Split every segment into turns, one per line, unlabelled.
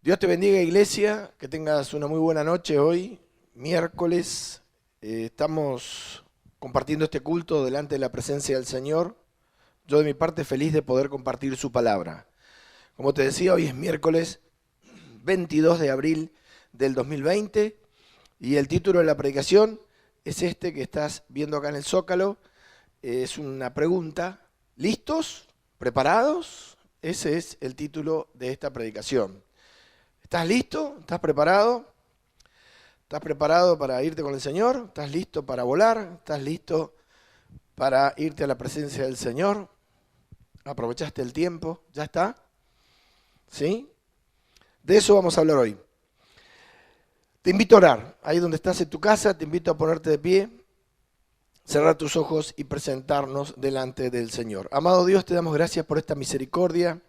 Dios te bendiga, iglesia, que tengas una muy buena noche hoy, miércoles. Estamos compartiendo este culto delante de la presencia del Señor. Yo de mi parte feliz de poder compartir su palabra. Como te decía, hoy es miércoles 22 de abril del 2020 y el título de la predicación es este que estás viendo acá en el Zócalo. Es una pregunta. ¿Listos? ¿Preparados? Ese es el título de esta predicación. ¿Estás listo? ¿Estás preparado? ¿Estás preparado para irte con el Señor? ¿Estás listo para volar? ¿Estás listo para irte a la presencia del Señor? ¿Aprovechaste el tiempo? ¿Ya está? ¿Sí? De eso vamos a hablar hoy. Te invito a orar. Ahí donde estás en tu casa, te invito a ponerte de pie, cerrar tus ojos y presentarnos delante del Señor. Amado Dios, te damos gracias por esta misericordia.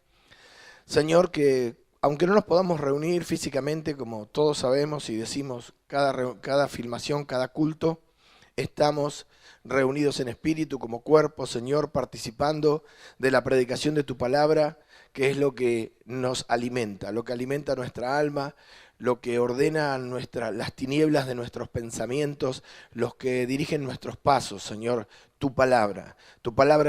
Señor, que aunque no nos podamos reunir físicamente, como todos sabemos y decimos cada filmación, cada culto, estamos reunidos en espíritu como cuerpo, Señor, participando de la predicación de tu palabra, que es lo que nos alimenta, lo que alimenta nuestra alma, lo que ordena las tinieblas de nuestros pensamientos, los que dirigen nuestros pasos, Señor, tu palabra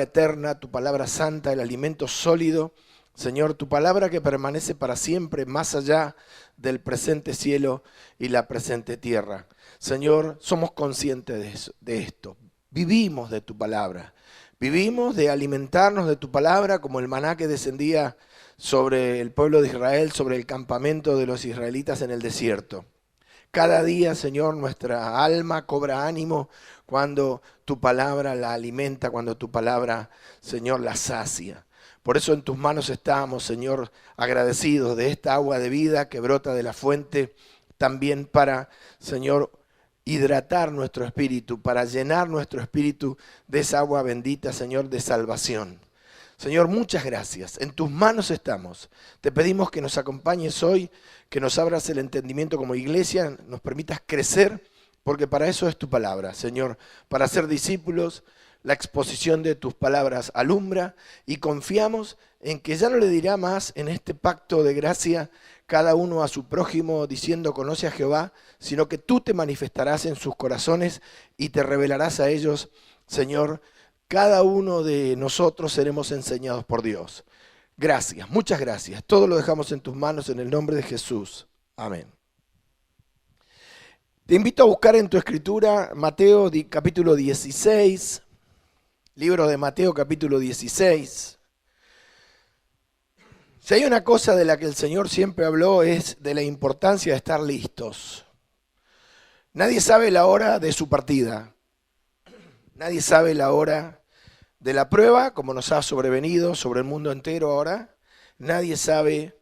eterna, tu palabra santa, el alimento sólido. Señor, tu palabra que permanece para siempre más allá del presente cielo y la presente tierra. Señor, somos conscientes de esto. Vivimos de tu palabra. Vivimos de alimentarnos de tu palabra como el maná que descendía sobre el pueblo de Israel, sobre el campamento de los israelitas en el desierto. Cada día, Señor, nuestra alma cobra ánimo cuando tu palabra la alimenta, cuando tu palabra, Señor, la sacia. Por eso en tus manos estamos, Señor, agradecidos de esta agua de vida que brota de la fuente, también para, Señor, hidratar nuestro espíritu, para llenar nuestro espíritu de esa agua bendita, Señor, de salvación. Señor, muchas gracias. En tus manos estamos. Te pedimos que nos acompañes hoy, que nos abras el entendimiento como iglesia, nos permitas crecer, porque para eso es tu palabra, Señor, para ser discípulos. La exposición de tus palabras alumbra y confiamos en que ya no le dirá más en este pacto de gracia cada uno a su prójimo diciendo conoce a Jehová, sino que tú te manifestarás en sus corazones y te revelarás a ellos, Señor. Cada uno de nosotros seremos enseñados por Dios. Gracias, muchas gracias. Todo lo dejamos en tus manos en el nombre de Jesús. Amén. Te invito a buscar en tu escritura Mateo capítulo 16. Libro de Mateo capítulo 16. Si hay una cosa de la que el Señor siempre habló es de la importancia de estar listos. Nadie sabe la hora de su partida. Nadie sabe la hora de la prueba, como nos ha sobrevenido sobre el mundo entero ahora. Nadie sabe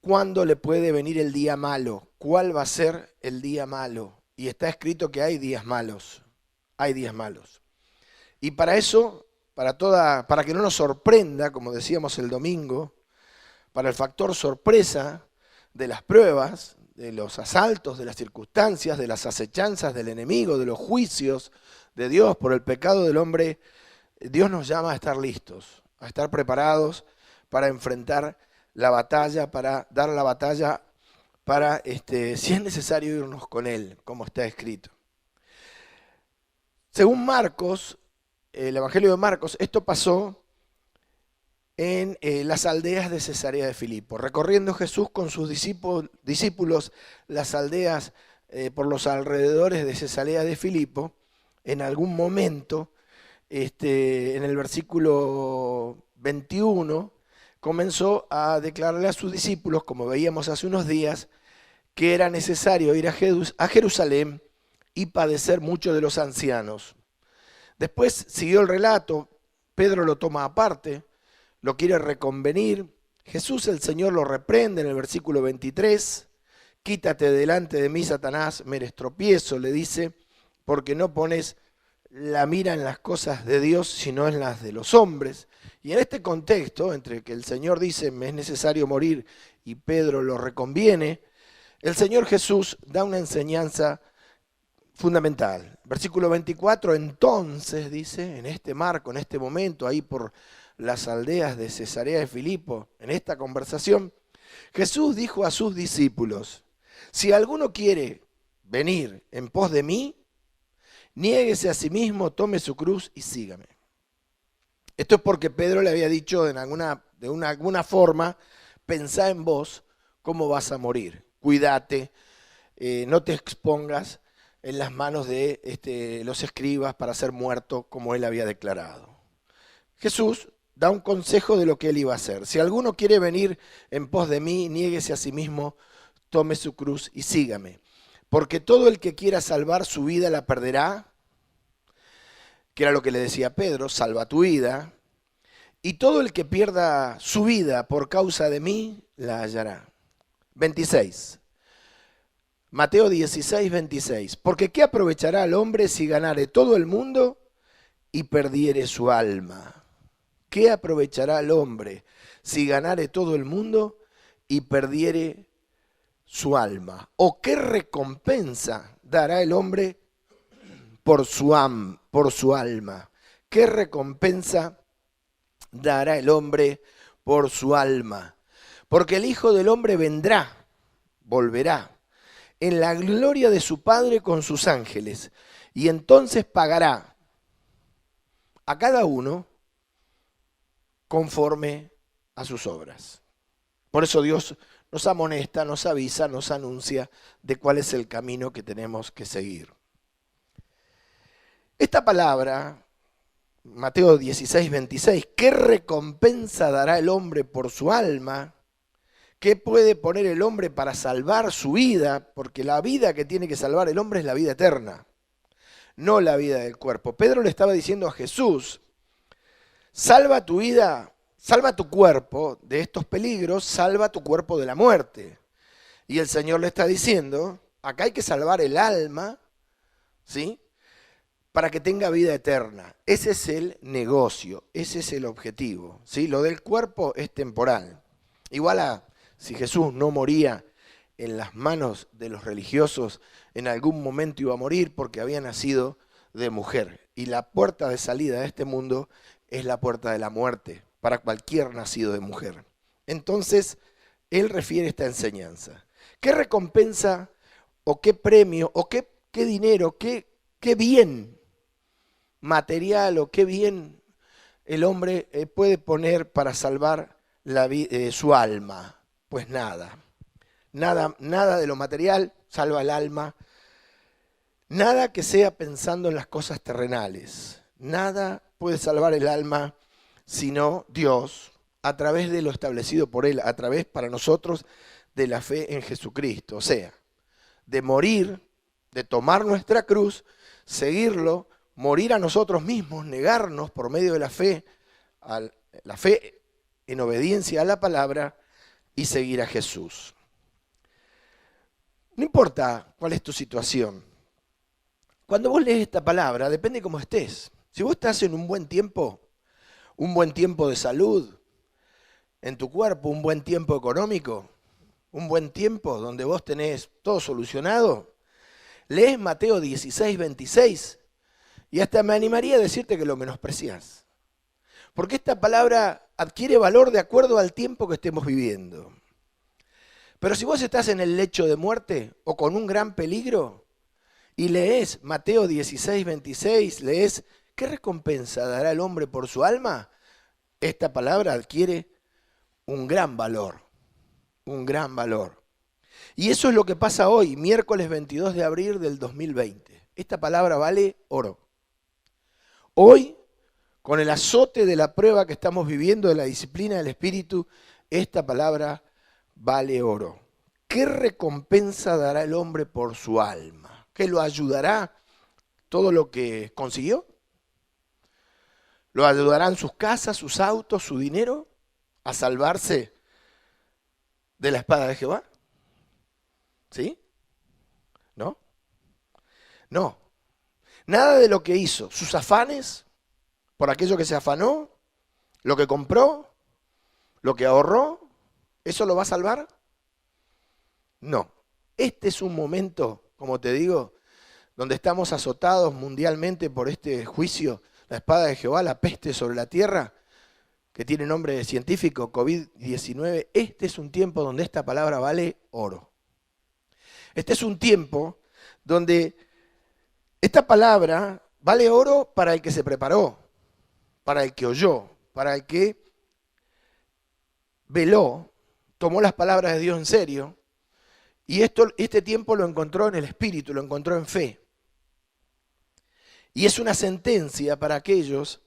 cuándo le puede venir el día malo, cuál va a ser el día malo. Y está escrito que hay días malos. Hay días malos. Y para eso, para que no nos sorprenda, como decíamos el domingo, para el factor sorpresa de las pruebas, de los asaltos, de las circunstancias, de las acechanzas del enemigo, de los juicios de Dios por el pecado del hombre, Dios nos llama a estar listos, a estar preparados para enfrentar la batalla, para dar la batalla, para, si es necesario, irnos con Él, como está escrito. Según Marcos, el Evangelio de Marcos, esto pasó en las aldeas de Cesarea de Filipo. Recorriendo Jesús con sus discípulos las aldeas por los alrededores de Cesarea de Filipo, en algún momento, en el versículo 21, comenzó a declararle a sus discípulos, como veíamos hace unos días, que era necesario ir a Jerusalén y padecer mucho de los ancianos. Después siguió el relato, Pedro lo toma aparte, lo quiere reconvenir, Jesús el Señor lo reprende en el versículo 23, quítate delante de mí, Satanás, me eres tropiezo, le dice, porque no pones la mira en las cosas de Dios, sino en las de los hombres. Y en este contexto, entre que el Señor dice, me es necesario morir, y Pedro lo reconviene, el Señor Jesús da una enseñanza fundamental. Versículo 24, entonces dice, en este marco, en este momento, ahí por las aldeas de Cesarea de Filipo, en esta conversación, Jesús dijo a sus discípulos, si alguno quiere venir en pos de mí, niéguese a sí mismo, tome su cruz y sígame. Esto es porque Pedro le había dicho de alguna forma, pensá en vos cómo vas a morir. Cuídate, no te expongas en las manos de los escribas para ser muerto como él había declarado. Jesús da un consejo de lo que él iba a hacer. Si alguno quiere venir en pos de mí, niéguese a sí mismo, tome su cruz y sígame. Porque todo el que quiera salvar su vida la perderá, que era lo que le decía Pedro, salva tu vida. Y todo el que pierda su vida por causa de mí, la hallará. 26. Mateo 16, 26. Porque ¿qué aprovechará el hombre si ganare todo el mundo y perdiere su alma? ¿Qué aprovechará el hombre si ganare todo el mundo y perdiere su alma? ¿O qué recompensa dará el hombre por su alma? ¿Qué recompensa dará el hombre por su alma? Porque el Hijo del Hombre volverá, en la gloria de su Padre con sus ángeles, y entonces pagará a cada uno conforme a sus obras. Por eso Dios nos amonesta, nos avisa, nos anuncia de cuál es el camino que tenemos que seguir. Esta palabra, Mateo 16, 26, ¿qué recompensa dará el hombre por su alma? ¿Qué puede poner el hombre para salvar su vida? Porque la vida que tiene que salvar el hombre es la vida eterna, no la vida del cuerpo. Pedro le estaba diciendo a Jesús, salva tu vida, salva tu cuerpo de estos peligros, salva tu cuerpo de la muerte. Y el Señor le está diciendo, acá hay que salvar el alma, ¿sí?, para que tenga vida eterna. Ese es el negocio, ese es el objetivo, ¿sí? Lo del cuerpo es temporal. Igual a si Jesús no moría en las manos de los religiosos, en algún momento iba a morir porque había nacido de mujer. Y la puerta de salida de este mundo es la puerta de la muerte para cualquier nacido de mujer. Entonces, él refiere esta enseñanza. ¿Qué recompensa o qué premio o qué dinero, qué bien material o qué bien el hombre puede poner para salvar su alma? Pues nada de lo material salva el alma, nada que sea pensando en las cosas terrenales, nada puede salvar el alma sino Dios, a través de lo establecido por Él, a través para nosotros de la fe en Jesucristo, o sea, de morir, de tomar nuestra cruz, seguirlo, morir a nosotros mismos, negarnos por medio de la fe en obediencia a la palabra y seguir a Jesús. No importa cuál es tu situación. Cuando vos lees esta palabra, depende cómo estés. Si vos estás en un buen tiempo de salud, en tu cuerpo, un buen tiempo económico, un buen tiempo donde vos tenés todo solucionado, lees Mateo 16, 26 y hasta me animaría a decirte que lo menospreciás. Porque esta palabra adquiere valor de acuerdo al tiempo que estemos viviendo. Pero si vos estás en el lecho de muerte o con un gran peligro y lees Mateo 16, 26, lees ¿qué recompensa dará el hombre por su alma? Esta palabra adquiere un gran valor, un gran valor. Y eso es lo que pasa hoy, miércoles 22 de abril del 2020. Esta palabra vale oro. Hoy, con el azote de la prueba que estamos viviendo, de la disciplina del Espíritu, esta palabra vale oro. ¿Qué recompensa dará el hombre por su alma? ¿Qué lo ayudará todo lo que consiguió? ¿Lo ayudarán sus casas, sus autos, su dinero a salvarse de la espada de Jehová? ¿Sí? ¿No? No. Nada de lo que hizo, sus afanes, por aquello que se afanó, lo que compró, lo que ahorró, ¿eso lo va a salvar? No. Este es un momento, como te digo, donde estamos azotados mundialmente por este juicio, la espada de Jehová, la peste sobre la tierra, que tiene nombre científico, COVID-19, este es un tiempo donde esta palabra vale oro. Este es un tiempo donde esta palabra vale oro para el que se preparó, para el que oyó, para el que veló, tomó las palabras de Dios en serio, y este tiempo lo encontró en el Espíritu, lo encontró en fe. Y es una sentencia para aquellos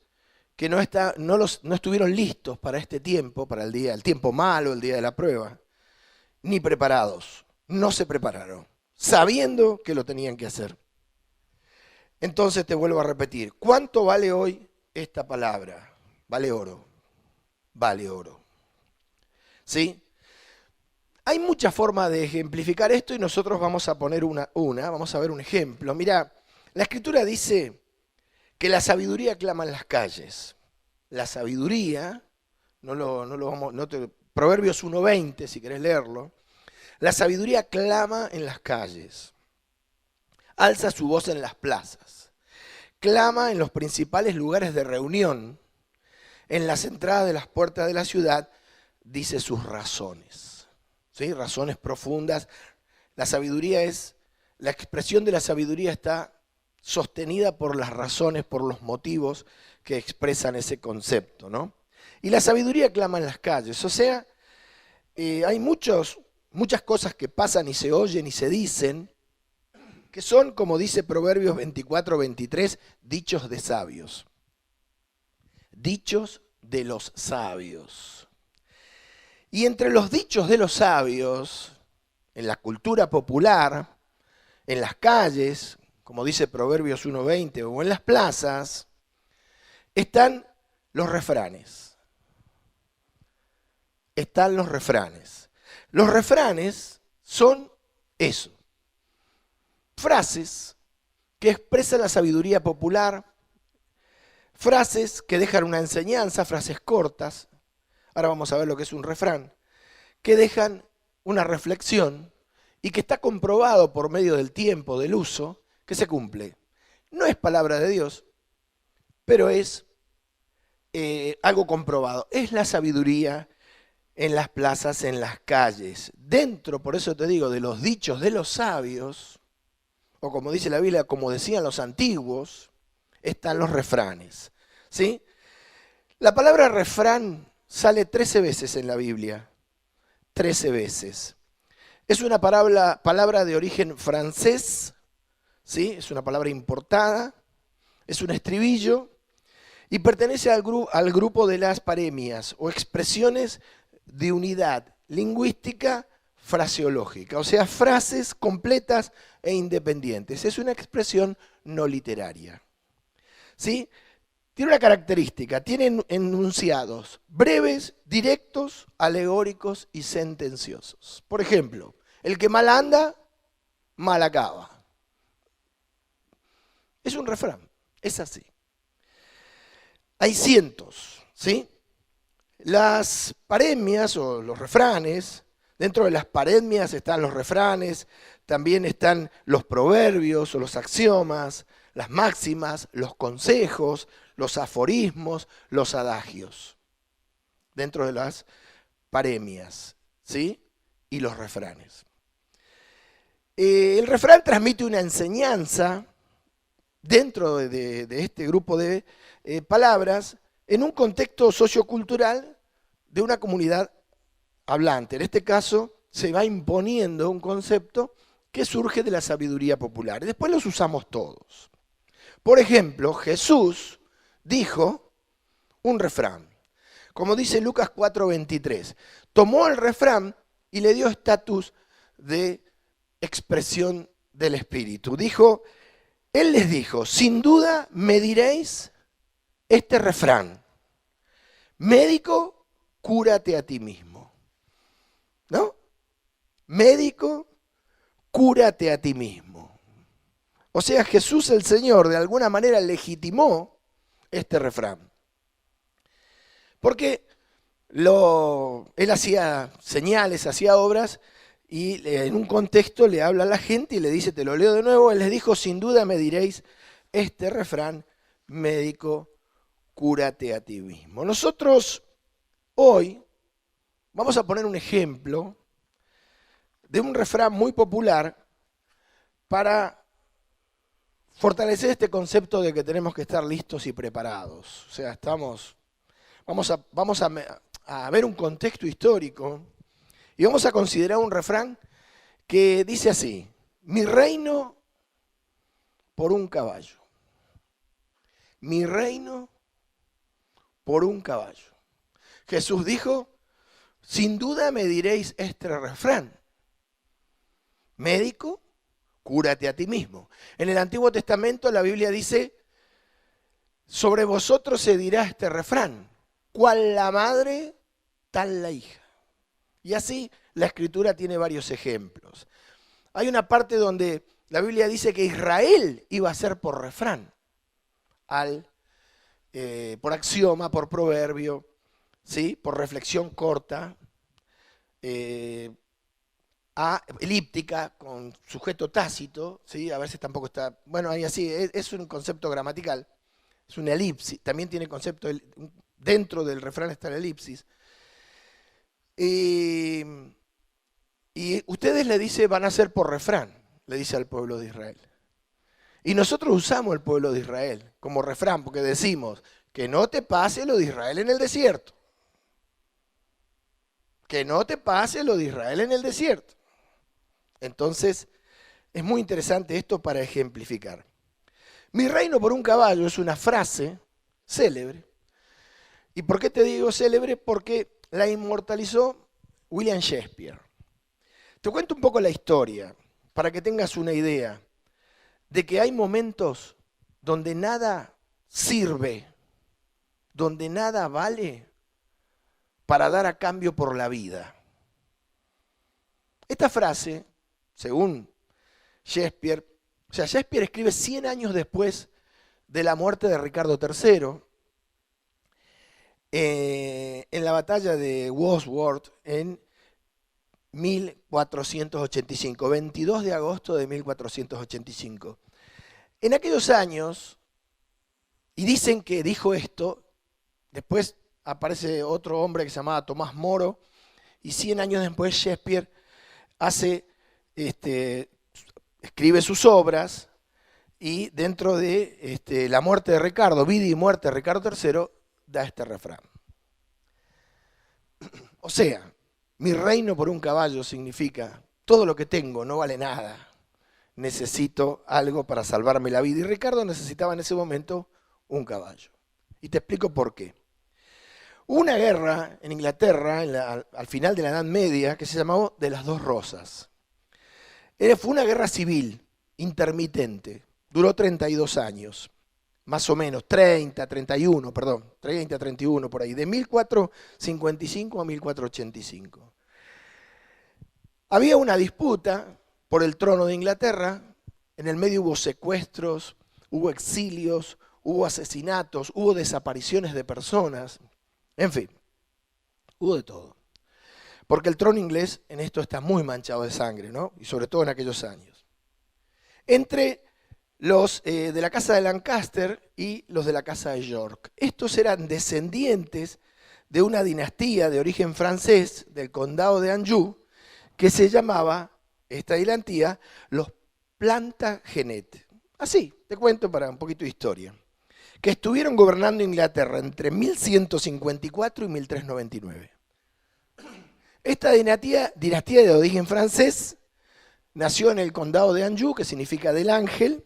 que no estuvieron listos para este tiempo, para el tiempo malo, el día de la prueba, ni preparados, no se prepararon, sabiendo que lo tenían que hacer. Entonces te vuelvo a repetir, ¿cuánto vale hoy esta palabra? Vale oro, vale oro. ¿Sí? Hay muchas formas de ejemplificar esto y nosotros vamos a poner vamos a ver un ejemplo. Mira, la Escritura dice que la sabiduría clama en las calles. La sabiduría, Proverbios 1:20, si querés leerlo, la sabiduría clama en las calles, alza su voz en las plazas, clama en los principales lugares de reunión, en las entradas de las puertas de la ciudad, dice sus razones, ¿sí? Razones profundas. La expresión de la sabiduría está sostenida por las razones, por los motivos que expresan ese concepto, ¿no? Y la sabiduría clama en las calles, o sea, hay muchas cosas que pasan y se oyen y se dicen, que son, como dice Proverbios 24:23, dichos de sabios. Dichos de los sabios. Y entre los dichos de los sabios, en la cultura popular, en las calles, como dice Proverbios 1:20, o en las plazas, están los refranes. Están los refranes. Los refranes son eso. Frases que expresan la sabiduría popular, frases que dejan una enseñanza, frases cortas. Ahora vamos a ver lo que es un refrán, que dejan una reflexión y que está comprobado por medio del tiempo, del uso, que se cumple. No es palabra de Dios, pero es algo comprobado. Es la sabiduría en las plazas, en las calles. Dentro, por eso te digo, de los dichos de los sabios, o como dice la Biblia, como decían los antiguos, están los refranes. ¿Sí? La palabra refrán sale 13 veces en la Biblia. 13 veces. Es una palabra de origen francés, ¿sí? Es una palabra importada, es un estribillo y pertenece al grupo de las paremias o expresiones de unidad lingüística fraseológica, o sea, frases completas e independientes. Es una expresión no literaria. ¿Sí? Tiene una característica, tiene enunciados breves, directos, alegóricos y sentenciosos. Por ejemplo, el que mal anda, mal acaba. Es un refrán, es así. Hay cientos, ¿sí? Las paremias o los refranes, dentro de las paremias están los refranes, también están los proverbios o los axiomas, las máximas, los consejos, los aforismos, los adagios, dentro de las paremias, ¿sí? Y los refranes. El refrán transmite una enseñanza dentro de este grupo de palabras en un contexto sociocultural de una comunidad hablante. En este caso se va imponiendo un concepto que surge de la sabiduría popular. Y después los usamos todos. Por ejemplo, Jesús dijo un refrán. Como dice Lucas 4:23, tomó el refrán y le dio estatus de expresión del Espíritu. Él les dijo, sin duda me diréis este refrán, médico, cúrate a ti mismo. ¿No? Médico, cúrate a ti mismo. O sea, Jesús el Señor de alguna manera legitimó este refrán. Porque él hacía señales, hacía obras, y en un contexto le habla a la gente y le dice, te lo leo de nuevo, él les dijo, sin duda me diréis este refrán, médico, cúrate a ti mismo. Nosotros Hoy vamos a poner un ejemplo de un refrán muy popular para fortalecer este concepto de que tenemos que estar listos y preparados. O sea, vamos a ver un contexto histórico y vamos a considerar un refrán que dice así: mi reino por un caballo. Mi reino por un caballo. Jesús dijo: sin duda me diréis este refrán: médico, cúrate a ti mismo. En el Antiguo Testamento la Biblia dice: sobre vosotros se dirá este refrán: cual la madre, tal la hija. Y así la Escritura tiene varios ejemplos. Hay una parte donde la Biblia dice que Israel iba a ser por refrán, por axioma, por proverbio, ¿sí? Por reflexión corta, elíptica, con sujeto tácito, ¿sí? A veces tampoco está, bueno, ahí así, es un concepto gramatical, es una elipsis, también tiene concepto, dentro del refrán está la elipsis. Y ustedes le dice van a ser por refrán, le dice al pueblo de Israel. Y nosotros usamos el pueblo de Israel como refrán, porque decimos que no te pase lo de Israel en el desierto. Que no te pase lo de Israel en el desierto. Entonces, es muy interesante esto para ejemplificar. Mi reino por un caballo es una frase célebre. ¿Y por qué te digo célebre? Porque la inmortalizó William Shakespeare. Te cuento un poco la historia, para que tengas una idea de que hay momentos donde nada sirve, donde nada vale para dar a cambio por la vida. Esta frase, según Shakespeare, o sea, Shakespeare escribe 100 años después de la muerte de Ricardo III, en la batalla de Bosworth en 1485, 22 de agosto de 1485. En aquellos años, y dicen que dijo esto, después aparece otro hombre que se llamaba Tomás Moro, y 100 años después Shakespeare escribe sus obras, y dentro de la muerte de Ricardo, vida y muerte de Ricardo III, da este refrán. O sea, mi reino por un caballo significa: todo lo que tengo no vale nada, necesito algo para salvarme la vida. Y Ricardo necesitaba en ese momento un caballo. Y te explico por qué. Hubo una guerra en Inglaterra al final de la Edad Media que se llamó de las Dos Rosas. Fue una guerra civil intermitente, duró 32 años. Más o menos, 30, 31 por ahí, de 1455 a 1485. Había una disputa por el trono de Inglaterra, en el medio hubo secuestros, hubo exilios, hubo asesinatos, hubo desapariciones de personas, en fin, hubo de todo. Porque el trono inglés en esto está muy manchado de sangre, ¿no? Y sobre todo en aquellos años. Entre los de la casa de Lancaster y los de la casa de York. Estos eran descendientes de una dinastía de origen francés del condado de Anjou que se llamaba, esta dinastía, los Plantagenet. Así, te cuento para un poquito de historia. Que estuvieron gobernando Inglaterra entre 1154 y 1399. Esta dinastía de origen francés nació en el condado de Anjou, que significa del ángel,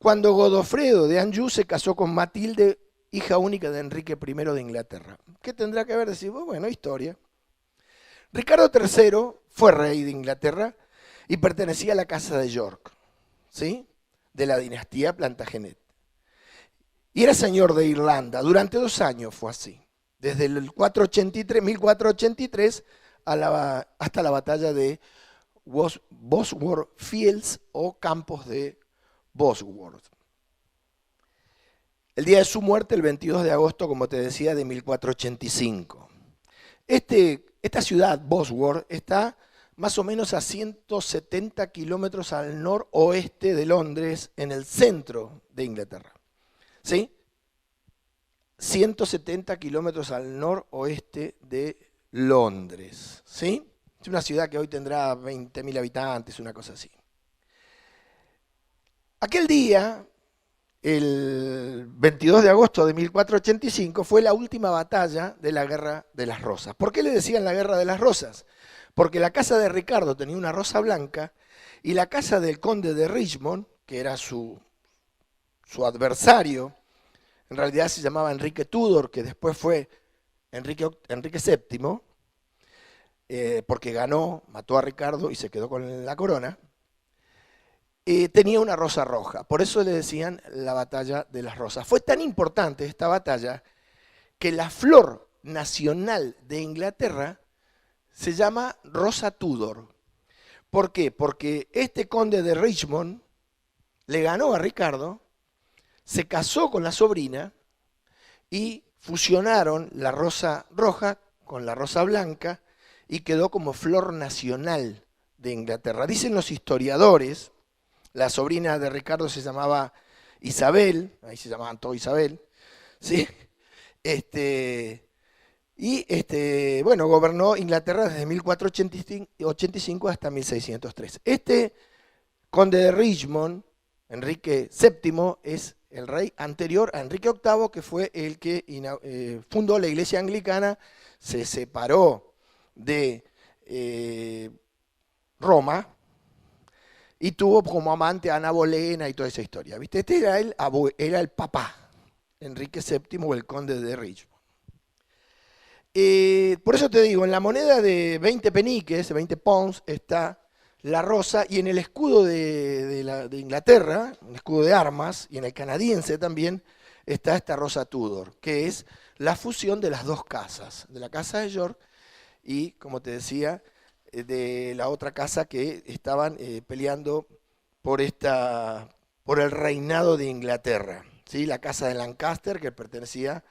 cuando Godofredo de Anjou se casó con Matilde, hija única de Enrique I de Inglaterra. ¿Qué tendrá que ver? Decir, bueno, historia. Ricardo III fue rey de Inglaterra y pertenecía a la casa de York, ¿sí? De la dinastía Plantagenet. Y era señor de Irlanda. Durante 2 años fue así. Desde el 1483 hasta la batalla de Bosworth Fields o Campos de Bosworth. El día de su muerte, el 22 de agosto, como te decía, de 1485. Esta ciudad, Bosworth, está más o menos a 170 kilómetros al noroeste de Londres, en el centro de Inglaterra. ¿Sí? 170 kilómetros al noroeste de Londres, ¿sí? Es una ciudad que hoy tendrá 20.000 habitantes, una cosa así. Aquel día, el 22 de agosto de 1485, fue la última batalla de la Guerra de las Rosas. ¿Por qué le decían la Guerra de las Rosas? Porque la casa de Ricardo tenía una rosa blanca y la casa del conde de Richmond, que era su adversario, en realidad se llamaba Enrique Tudor, que después fue Enrique VII, porque ganó, mató a Ricardo y se quedó con la corona, tenía una rosa roja. Por eso le decían la batalla de las rosas. Fue tan importante esta batalla que la flor nacional de Inglaterra se llama rosa Tudor. ¿Por qué? Porque este conde de Richmond le ganó a Ricardo, se casó con la sobrina y fusionaron la rosa roja con la rosa blanca y quedó como flor nacional de Inglaterra. Dicen los historiadores, la sobrina de Ricardo se llamaba Isabel, ahí se llamaban todos Isabel, ¿sí? Bueno, gobernó Inglaterra desde 1485 hasta 1603. Este conde de Richmond, Enrique VII, es el rey anterior a Enrique VIII, que fue el que fundó la iglesia anglicana, se separó de Roma y tuvo como amante a Ana Bolena y toda esa historia. ¿Viste? Este era el papá, Enrique VII, o el conde de Richmond. Por eso te digo, en la moneda de 20 peniques, 20 pounds, está la rosa, y en el escudo de Inglaterra, un escudo de armas, y en el canadiense también, está esta rosa Tudor, que es la fusión de las dos casas, de la casa de York y, como te decía, de la otra casa que estaban peleando por el reinado de Inglaterra, ¿sí? La casa de Lancaster, que pertenecía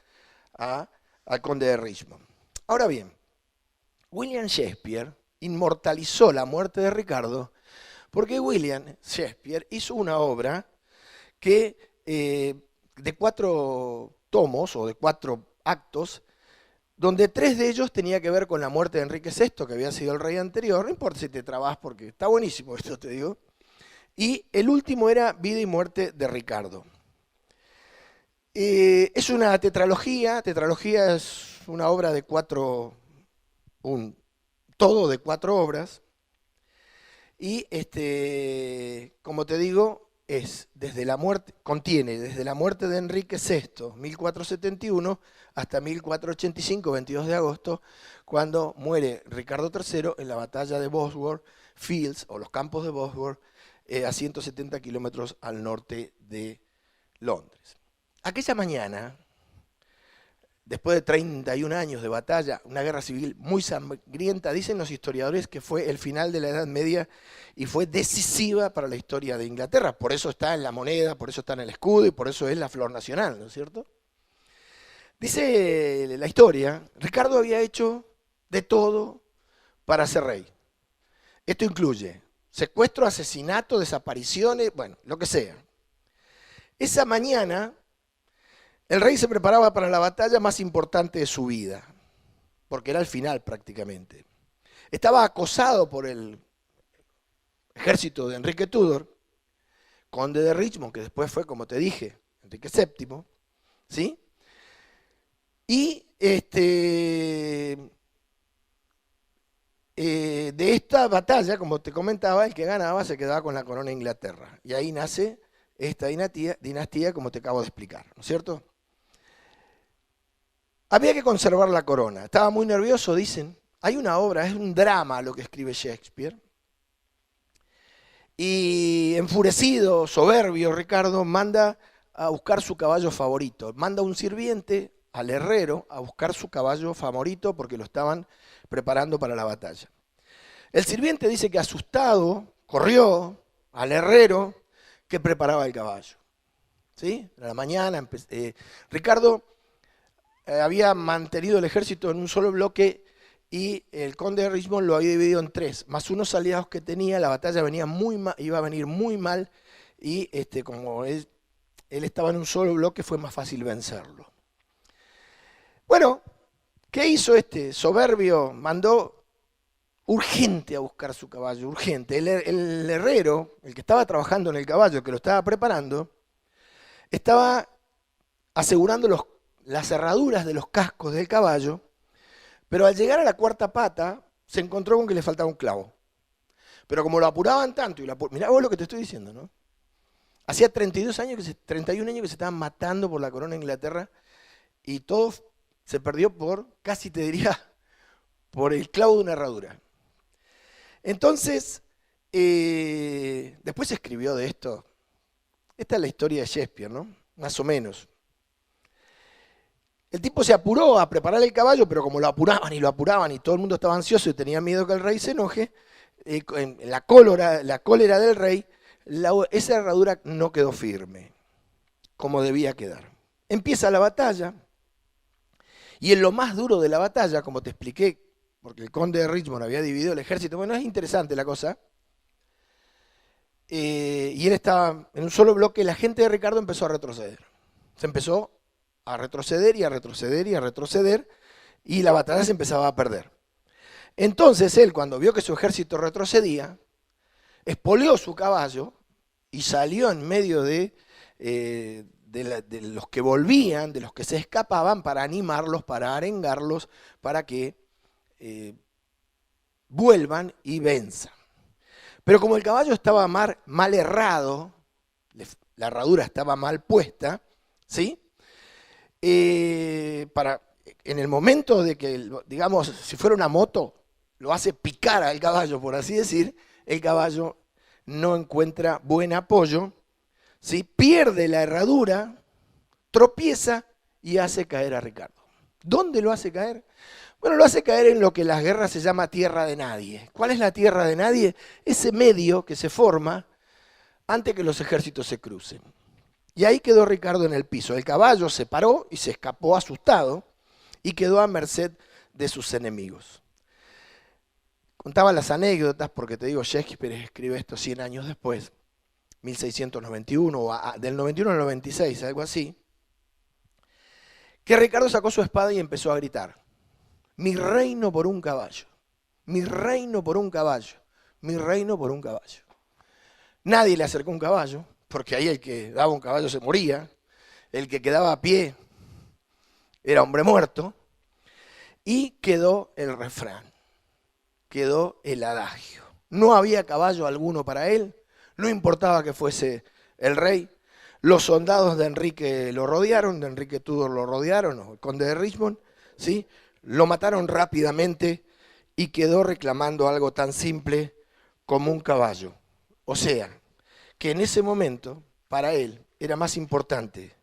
al conde de Richmond. Ahora bien, William Shakespeare inmortalizó la muerte de Ricardo porque William Shakespeare hizo una obra que de 4 tomos o de 4 actos, donde 3 de ellos tenía que ver con la muerte de Enrique VI, que había sido el rey anterior. No importa si te trabas porque está buenísimo esto, te digo. Y el último era Vida y muerte de Ricardo. Es una tetralogía es una obra de 4, todo de 4 obras, y como te digo, contiene desde la muerte de Enrique VI, 1471, hasta 1485, 22 de agosto, cuando muere Ricardo III en la batalla de Bosworth Fields, o los campos de Bosworth, a 170 kilómetros al norte de Londres. Aquella mañana, después de 31 años de batalla, una guerra civil muy sangrienta, dicen los historiadores que fue el final de la Edad Media y fue decisiva para la historia de Inglaterra. Por eso está en la moneda, por eso está en el escudo y por eso es la flor nacional, ¿no es cierto? Dice la historia, Ricardo había hecho de todo para ser rey. Esto incluye secuestro, asesinato, desapariciones, bueno, lo que sea. Esa mañana el rey se preparaba para la batalla más importante de su vida, porque era el final prácticamente. Estaba acosado por el ejército de Enrique Tudor, conde de Richmond, que después fue, como te dije, Enrique VII, ¿sí? Y de esta batalla, como te comentaba, el que ganaba se quedaba con la corona de Inglaterra. Y ahí nace esta dinastía, como te acabo de explicar, ¿no es cierto? Había que conservar la corona. Estaba muy nervioso, dicen. Hay una obra, es un drama lo que escribe Shakespeare. Y enfurecido, soberbio, Ricardo manda a buscar su caballo favorito. Manda un sirviente al herrero a buscar su caballo favorito porque lo estaban preparando para la batalla. El sirviente dice que asustado corrió al herrero que preparaba el caballo. ¿Sí? A la mañana, Ricardo había mantenido el ejército en un solo bloque y el conde de Richmond lo había dividido en 3, más unos aliados que tenía. La batalla iba a venir muy mal y como él estaba en un solo bloque, fue más fácil vencerlo. Bueno, ¿qué hizo este soberbio? Mandó urgente a buscar su caballo, urgente. El herrero, el que estaba trabajando en el caballo, que lo estaba preparando, estaba asegurando las herraduras de los cascos del caballo, pero al llegar a la cuarta pata se encontró con que le faltaba un clavo. Pero como lo apuraban tanto, mirá vos lo que te estoy diciendo, ¿no? Hacía 31 años que se estaban matando por la corona de Inglaterra y todo se perdió casi te diría, por el clavo de una herradura. Entonces, después se escribió de esto. Esta es la historia de Shakespeare, ¿no? Más o menos. El tipo se apuró a preparar el caballo, pero como lo apuraban y todo el mundo estaba ansioso y tenía miedo que el rey se enoje, en la cólera del rey, esa herradura no quedó firme, como debía quedar. Empieza la batalla, y en lo más duro de la batalla, como te expliqué, porque el conde de Richmond había dividido el ejército, bueno, es interesante la cosa, y él estaba en un solo bloque, la gente de Ricardo empezó a retroceder. Se empezó a retroceder y a retroceder y a retroceder, y la batalla se empezaba a perder. Entonces él, cuando vio que su ejército retrocedía, espoleó su caballo y salió en medio de los que volvían, de los que se escapaban, para animarlos, para arengarlos, para que vuelvan y venzan. Pero como el caballo estaba mal herrado, la herradura estaba mal puesta, ¿sí? En el momento de que, digamos, si fuera una moto, lo hace picar al caballo, por así decir, el caballo no encuentra buen apoyo, ¿sí? Pierde la herradura, tropieza y hace caer a Ricardo. ¿Dónde lo hace caer? Bueno, lo hace caer en lo que en las guerras se llama tierra de nadie. ¿Cuál es la tierra de nadie? Ese medio que se forma antes que los ejércitos se crucen. Y ahí quedó Ricardo en el piso. El caballo se paró y se escapó asustado y quedó a merced de sus enemigos. Contaba las anécdotas, porque te digo, Shakespeare escribe esto 100 años después, 1691, o del 91 al 96, algo así, que Ricardo sacó su espada y empezó a gritar: mi reino por un caballo, mi reino por un caballo, mi reino por un caballo. Nadie le acercó un caballo, porque ahí el que daba un caballo se moría, el que quedaba a pie era hombre muerto, y quedó el refrán, quedó el adagio. No había caballo alguno para él, no importaba que fuese el rey. Los soldados de Enrique lo rodearon, de Enrique Tudor lo rodearon, el conde de Richmond, ¿sí? Lo mataron rápidamente y quedó reclamando algo tan simple como un caballo. O sea, que en ese momento, para él, era más importante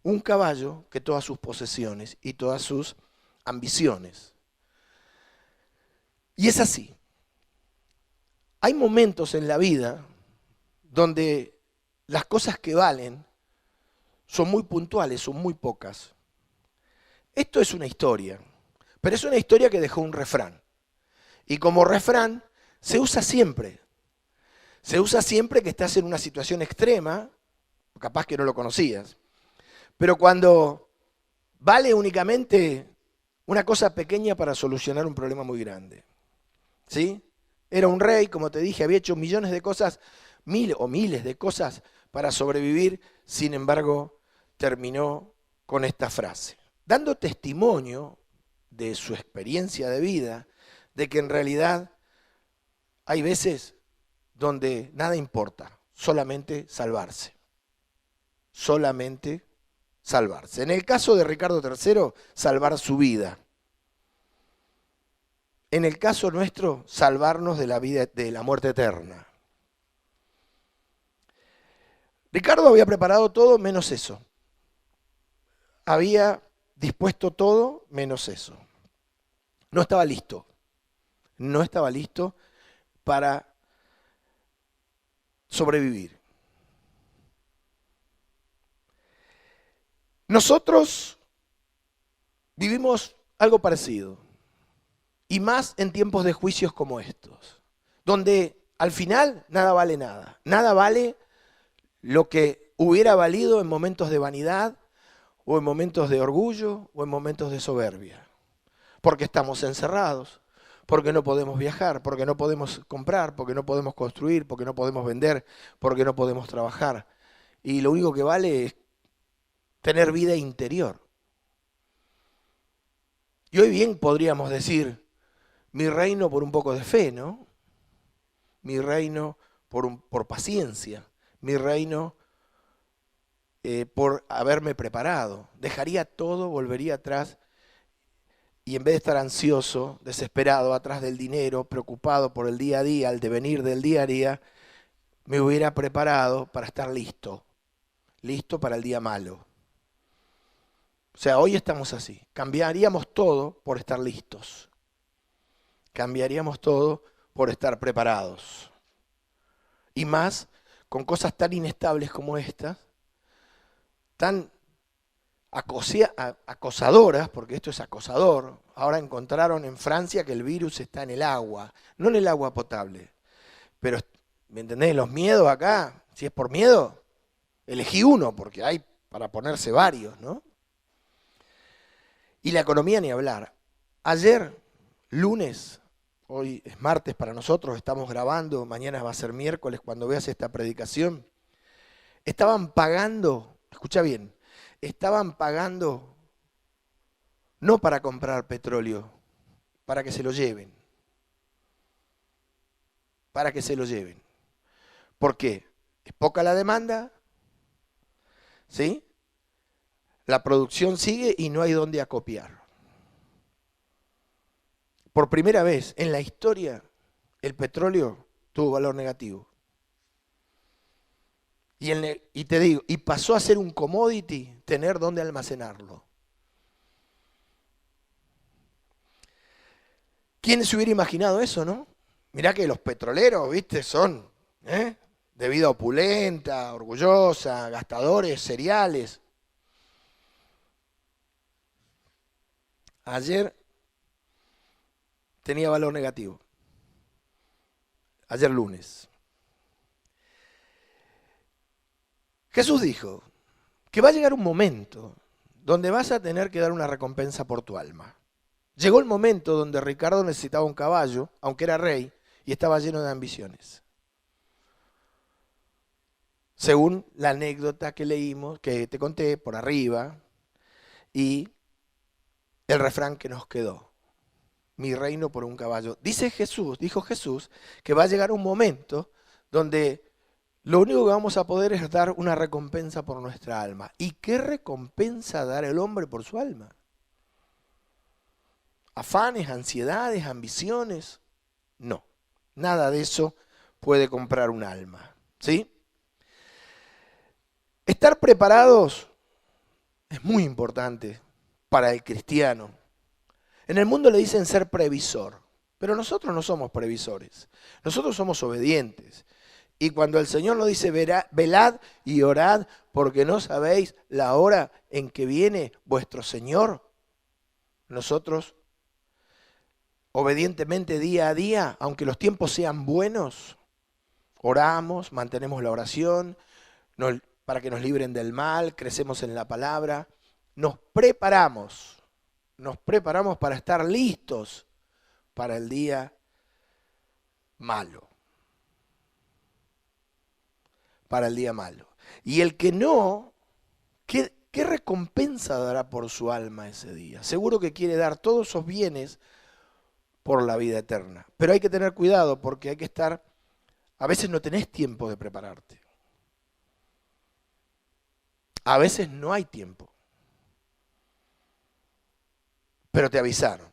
un caballo que todas sus posesiones y todas sus ambiciones. Y es así. Hay momentos en la vida donde las cosas que valen son muy puntuales, son muy pocas. Esto es una historia, pero es una historia que dejó un refrán. Y como refrán se usa siempre. Se usa siempre que estás en una situación extrema, capaz que no lo conocías. Pero cuando vale únicamente una cosa pequeña para solucionar un problema muy grande. ¿Sí? Era un rey, como te dije, había hecho millones de cosas, miles de cosas para sobrevivir, sin embargo, terminó con esta frase, dando testimonio de su experiencia de vida, de que en realidad hay veces donde nada importa, solamente salvarse. Solamente salvarse. En el caso de Ricardo III, salvar su vida. En el caso nuestro, salvarnos de la vida, de la muerte eterna. Ricardo había preparado todo menos eso. Había dispuesto todo menos eso. No estaba listo. No estaba listo para sobrevivir. Nosotros vivimos algo parecido. Y más en tiempos de juicios como estos, donde al final nada vale nada. Nada vale lo que hubiera valido en momentos de vanidad o en momentos de orgullo o en momentos de soberbia. Porque estamos encerrados, porque no podemos viajar, porque no podemos comprar, porque no podemos construir, porque no podemos vender, porque no podemos trabajar. Y lo único que vale es tener vida interior. Y hoy bien podríamos decir, mi reino por un poco de fe, ¿no? Mi reino por paciencia, mi reino por haberme preparado. Dejaría todo, volvería atrás y en vez de estar ansioso, desesperado, atrás del dinero, preocupado por el día a día, el devenir del día a día, me hubiera preparado para estar listo, listo para el día malo. O sea, hoy estamos así. Cambiaríamos todo por estar listos. Cambiaríamos todo por estar preparados. Y más con cosas tan inestables como estas, tan acosadoras, porque esto es acosador. Ahora encontraron en Francia que el virus está en el agua, no en el agua potable. Pero, ¿me entendés? Los miedos acá, si es por miedo, elegí uno, porque hay para ponerse varios, ¿no? Y la economía ni hablar. Ayer, lunes, hoy es martes para nosotros, estamos grabando, mañana va a ser miércoles cuando veas esta predicación, estaban pagando, escucha bien, estaban pagando no para comprar petróleo, para que se lo lleven. Para que se lo lleven. ¿Por qué? Es poca la demanda, ¿sí? La producción sigue y no hay dónde acopiar. Por primera vez en la historia, el petróleo tuvo valor negativo. Y te digo, y pasó a ser un commodity, tener dónde almacenarlo. ¿Quién se hubiera imaginado eso, no? Mirá que los petroleros, viste, son de vida opulenta, orgullosa, gastadores, seriales. Ayer tenía valor negativo. Ayer lunes. Jesús dijo que va a llegar un momento donde vas a tener que dar una recompensa por tu alma. Llegó el momento donde Ricardo necesitaba un caballo, aunque era rey, y estaba lleno de ambiciones. Según la anécdota que leímos, que te conté por arriba, y el refrán que nos quedó. Mi reino por un caballo. Dijo Jesús, que va a llegar un momento donde lo único que vamos a poder es dar una recompensa por nuestra alma. ¿Y qué recompensa dar el hombre por su alma? ¿Afanes, ansiedades, ambiciones? No, nada de eso puede comprar un alma. ¿Sí? Estar preparados es muy importante para el cristiano. En el mundo le dicen ser previsor, pero nosotros no somos previsores. Nosotros somos obedientes. Y cuando el Señor nos dice, velad y orad, porque no sabéis la hora en que viene vuestro Señor, nosotros, obedientemente día a día, aunque los tiempos sean buenos, oramos, mantenemos la oración para que nos libren del mal, crecemos en la palabra, nos preparamos para estar listos para el día malo. Para el día malo. Y el que no, ¿qué recompensa dará por su alma ese día? Seguro que quiere dar todos esos bienes por la vida eterna. Pero hay que tener cuidado porque hay que estar, a veces no tenés tiempo de prepararte. A veces no hay tiempo. Pero te avisaron.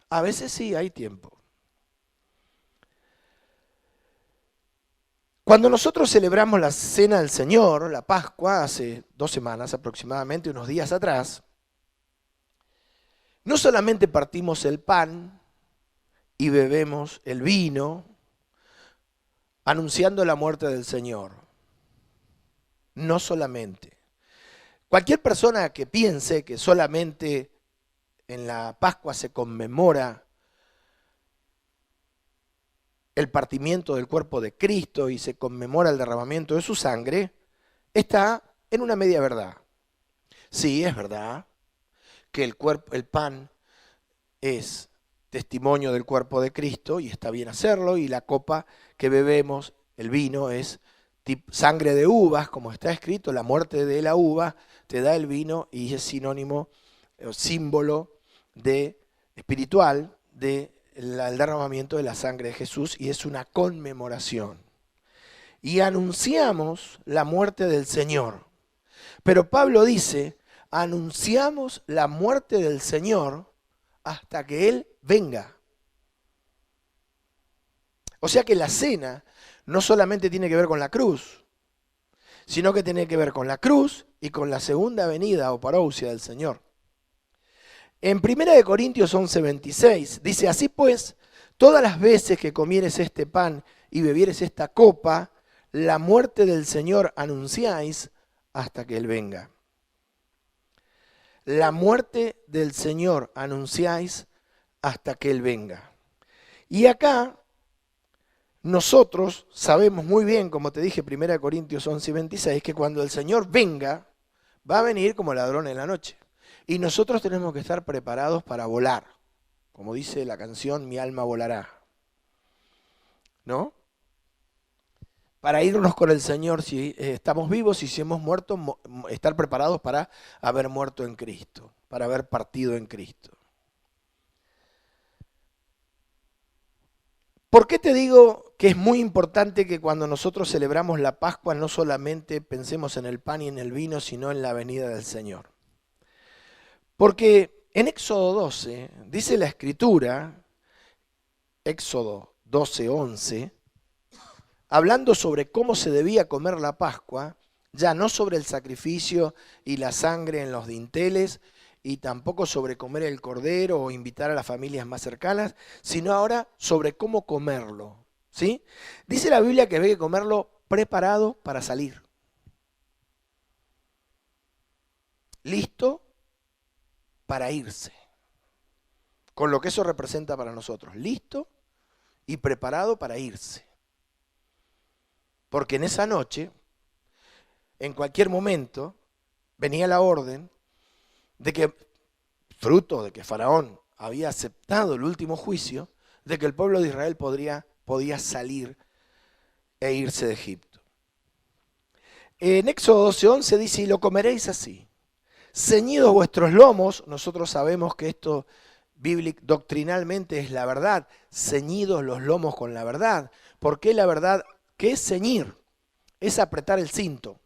A veces sí hay tiempo. Cuando nosotros celebramos la Cena del Señor, la Pascua, hace 2 semanas aproximadamente, unos días atrás, no solamente partimos el pan y bebemos el vino, anunciando la muerte del Señor. No solamente. Cualquier persona que piense que solamente en la Pascua se conmemora el partimiento del cuerpo de Cristo y se conmemora el derramamiento de su sangre, está en una media verdad. Sí, es verdad que el pan es testimonio del cuerpo de Cristo y está bien hacerlo, y la copa que bebemos, el vino, es sangre de uvas, como está escrito, la muerte de la uva te da el vino y es sinónimo, símbolo de espiritual del derramamiento de la sangre de Jesús, y es una conmemoración. Y anunciamos la muerte del Señor. Pero Pablo dice, anunciamos la muerte del Señor hasta que Él venga. O sea que la cena no solamente tiene que ver con la cruz, sino que tiene que ver con la cruz y con la segunda venida o parousia del Señor. En 1 Corintios 11:26 dice, así pues, todas las veces que comieres este pan y bebieres esta copa, la muerte del Señor anunciáis hasta que Él venga. La muerte del Señor anunciáis hasta que Él venga. Y acá nosotros sabemos muy bien, como te dije, 1 Corintios 11:26, que cuando el Señor venga, va a venir como ladrón en la noche. Y nosotros tenemos que estar preparados para volar. Como dice la canción, mi alma volará. ¿No? Para irnos con el Señor si estamos vivos y si hemos muerto, estar preparados para haber muerto en Cristo, para haber partido en Cristo. ¿Por qué te digo que es muy importante que cuando nosotros celebramos la Pascua no solamente pensemos en el pan y en el vino, sino en la venida del Señor? Porque en Éxodo 12 dice la Escritura, Éxodo 12:11, hablando sobre cómo se debía comer la Pascua, ya no sobre el sacrificio y la sangre en los dinteles, y tampoco sobre comer el cordero o invitar a las familias más cercanas, sino ahora sobre cómo comerlo. ¿Sí? Dice la Biblia que hay que comerlo preparado para salir. Listo para irse. Con lo que eso representa para nosotros. Listo y preparado para irse. Porque en esa noche, en cualquier momento, venía la orden de que, fruto de que Faraón había aceptado el último juicio, de que el pueblo de Israel podía salir e irse de Egipto. En Éxodo 12:11 dice, y lo comeréis así, ceñidos vuestros lomos. Nosotros sabemos que esto doctrinalmente es la verdad, ceñidos los lomos con la verdad. ¿Por qué la verdad? ¿Qué es ceñir? Es apretar el cinto,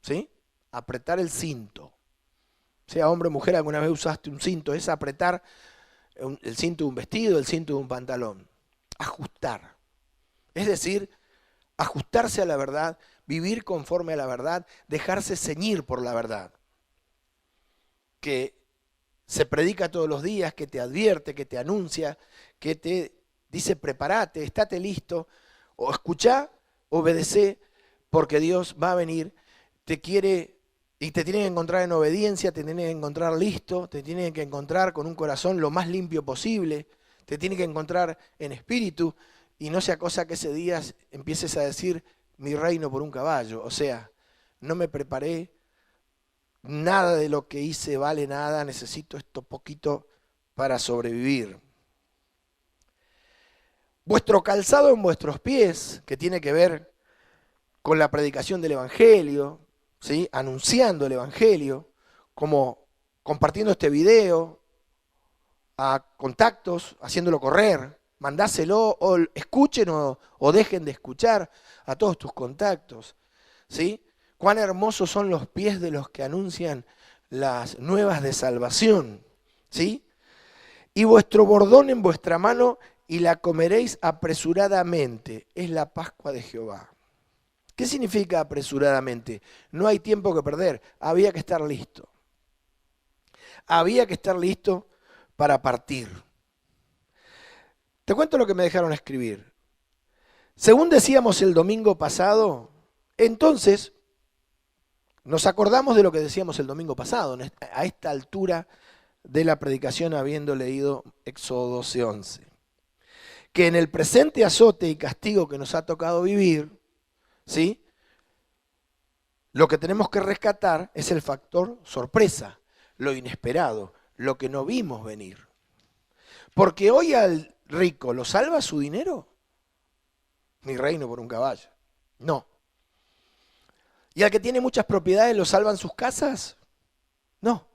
¿sí? Apretar el cinto. Sea hombre o mujer, alguna vez usaste un cinto, es apretar el cinto de un vestido, el cinto de un pantalón. Ajustar. Es decir, ajustarse a la verdad, vivir conforme a la verdad, dejarse ceñir por la verdad. Que se predica todos los días, que te advierte, que te anuncia, que te dice prepárate, estate listo, o escuchá, obedecé, porque Dios va a venir, te quiere y te tiene que encontrar en obediencia, te tiene que encontrar listo, te tiene que encontrar con un corazón lo más limpio posible, te tiene que encontrar en espíritu, y no sea cosa que ese día empieces a decir mi reino por un caballo. O sea, no me preparé, nada de lo que hice vale nada, necesito esto poquito para sobrevivir. Vuestro calzado en vuestros pies, que tiene que ver con la predicación del Evangelio, ¿sí? Anunciando el Evangelio, como compartiendo este video a contactos, haciéndolo correr, mandáselo, o escuchen o dejen de escuchar a todos tus contactos, ¿sí? Cuán hermosos son los pies de los que anuncian las nuevas de salvación, ¿sí? Y vuestro bordón en vuestra mano, y la comeréis apresuradamente. Es la Pascua de Jehová. ¿Qué significa apresuradamente? No hay tiempo que perder, había que estar listo. Había que estar listo para partir. Te cuento lo que me dejaron escribir. Según decíamos el domingo pasado, entonces nos acordamos de lo que decíamos el domingo pasado, a esta altura de la predicación, habiendo leído Éxodo 12:11. Que en el presente azote y castigo que nos ha tocado vivir, ¿sí? Lo que tenemos que rescatar es el factor sorpresa, lo inesperado, lo que no vimos venir. Porque hoy al rico lo salva su dinero, mi reino por un caballo. No. ¿Y al que tiene muchas propiedades lo salvan sus casas? No.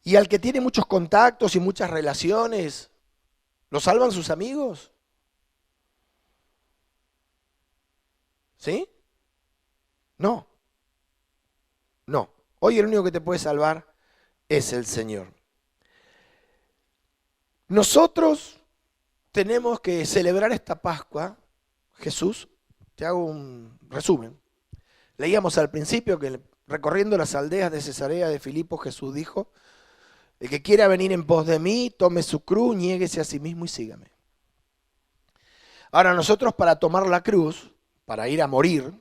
¿Y al que tiene muchos contactos y muchas relaciones, lo salvan sus amigos? ¿Sí? No. No. Hoy el único que te puede salvar es el Señor. Nosotros tenemos que celebrar esta Pascua. Jesús, te hago un resumen. Leíamos al principio que recorriendo las aldeas de Cesarea de Filipo, Jesús dijo: el que quiera venir en pos de mí, tome su cruz, niéguese a sí mismo y sígame. Ahora nosotros, para tomar la cruz, para ir a morir,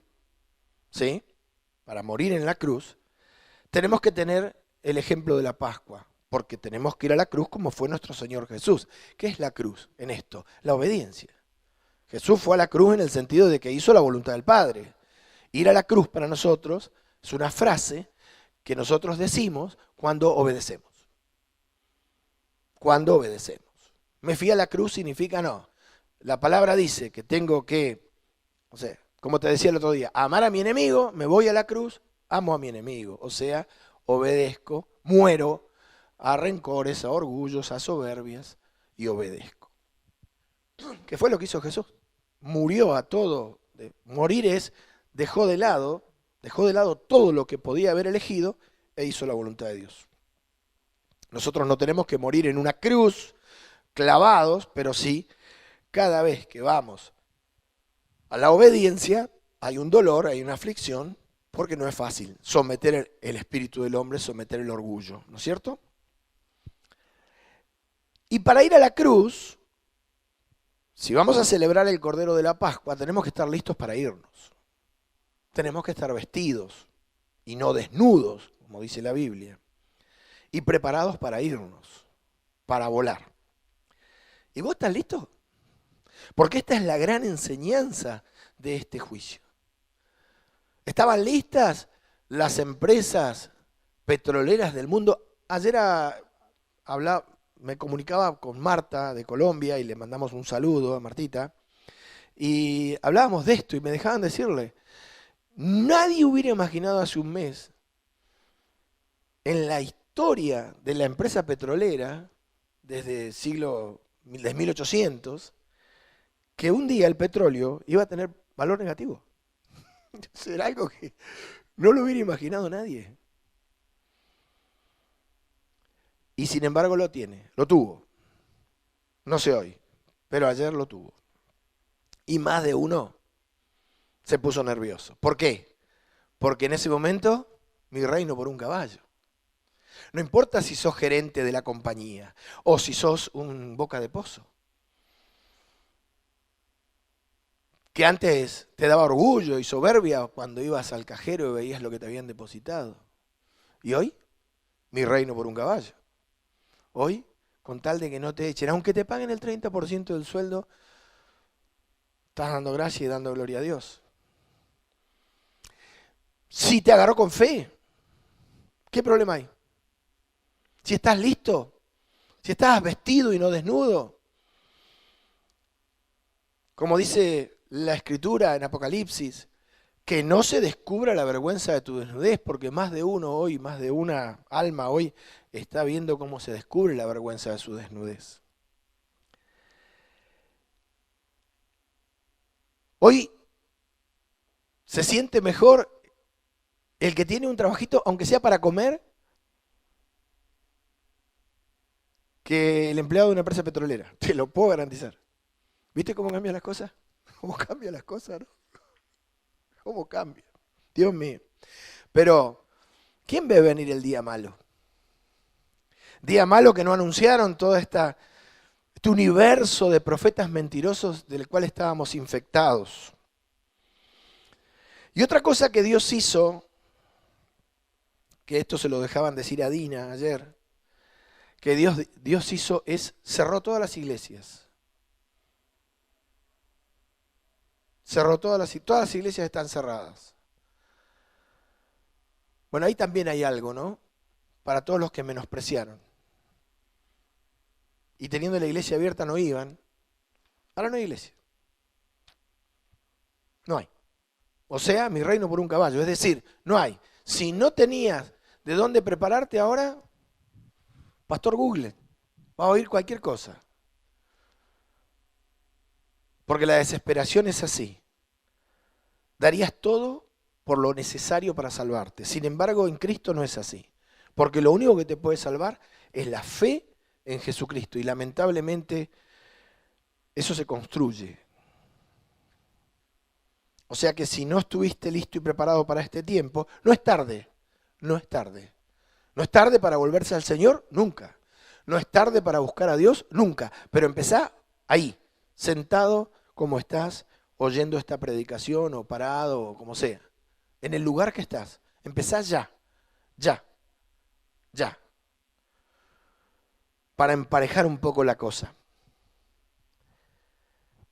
¿sí? Para morir en la cruz, tenemos que tener el ejemplo de la Pascua, porque tenemos que ir a la cruz como fue nuestro Señor Jesús. ¿Qué es la cruz en esto? La obediencia. Jesús fue a la cruz en el sentido de que hizo la voluntad del Padre. Ir a la cruz para nosotros es una frase que nosotros decimos cuando obedecemos. Cuando obedecemos. Me fui a la cruz significa no. La palabra dice que tengo que, o sea, como te decía el otro día, amar a mi enemigo, me voy a la cruz, amo a mi enemigo. O sea, obedezco, muero a rencores, a orgullos, a soberbias y obedezco. ¿Qué fue lo que hizo Jesús? Murió a todo. Morir es, dejó de lado todo lo que podía haber elegido e hizo la voluntad de Dios. Nosotros no tenemos que morir en una cruz, clavados, pero sí, cada vez que vamos a la obediencia, hay un dolor, hay una aflicción, porque no es fácil someter el espíritu del hombre, someter el orgullo, ¿no es cierto? Y para ir a la cruz, si vamos a celebrar el Cordero de la Pascua, tenemos que estar listos para irnos. Tenemos que estar vestidos y no desnudos, como dice la Biblia, y preparados para irnos, para volar. ¿Y vos estás listo? Porque esta es la gran enseñanza de este juicio. ¿Estaban listas las empresas petroleras del mundo? Ayer me comunicaba con Marta de Colombia y le mandamos un saludo a Martita. Y hablábamos de esto y me dejaban decirle, nadie hubiera imaginado hace un mes en la historia de la empresa petrolera, desde 1800, que un día el petróleo iba a tener valor negativo. Era algo que no lo hubiera imaginado nadie. Y sin embargo lo tuvo. No sé hoy, pero ayer lo tuvo. Y más de uno se puso nervioso. ¿Por qué? Porque en ese momento, mi reino por un caballo. No importa si sos gerente de la compañía o si sos un boca de pozo. Que antes te daba orgullo y soberbia cuando ibas al cajero y veías lo que te habían depositado. Y hoy, mi reino por un caballo. Hoy, con tal de que no te echen, aunque te paguen el 30% del sueldo, estás dando gracia y dando gloria a Dios. Si te agarró con fe, ¿qué problema hay? Si estás listo, si estás vestido y no desnudo, como dice la Escritura en Apocalipsis, que no se descubra la vergüenza de tu desnudez, porque más de uno hoy, más de una alma hoy, está viendo cómo se descubre la vergüenza de su desnudez. Hoy se siente mejor el que tiene un trabajito, aunque sea para comer, que el empleado de una empresa petrolera. Te lo puedo garantizar. ¿Viste cómo cambian las cosas? ¿Cómo cambian las cosas, no? ¿Cómo cambia? Dios mío. Pero, ¿quién ve venir el día malo? Día malo que no anunciaron todo este universo de profetas mentirosos del cual estábamos infectados. Y otra cosa que Dios hizo, que esto se lo dejaban decir a Dina ayer, que Dios hizo es cerró todas las iglesias. Cerró todas las iglesias están cerradas. Bueno, ahí también hay algo, ¿no? Para todos los que menospreciaron. Y teniendo la iglesia abierta no iban. Ahora no hay iglesia. No hay. O sea, mi reino por un caballo. Es decir, no hay. Si no tenías de dónde prepararte ahora, pastor Google, va a oír cualquier cosa. Porque la desesperación es así. Darías todo por lo necesario para salvarte. Sin embargo, en Cristo no es así. Porque lo único que te puede salvar es la fe en Jesucristo. Y lamentablemente eso se construye. O sea que si no estuviste listo y preparado para este tiempo, no es tarde. No es tarde. No es tarde para volverse al Señor, nunca. No es tarde para buscar a Dios, nunca. Pero empezá ahí, sentado como estás, oyendo esta predicación o parado o como sea. En el lugar que estás. Empezá ya, ya, ya. Para emparejar un poco la cosa.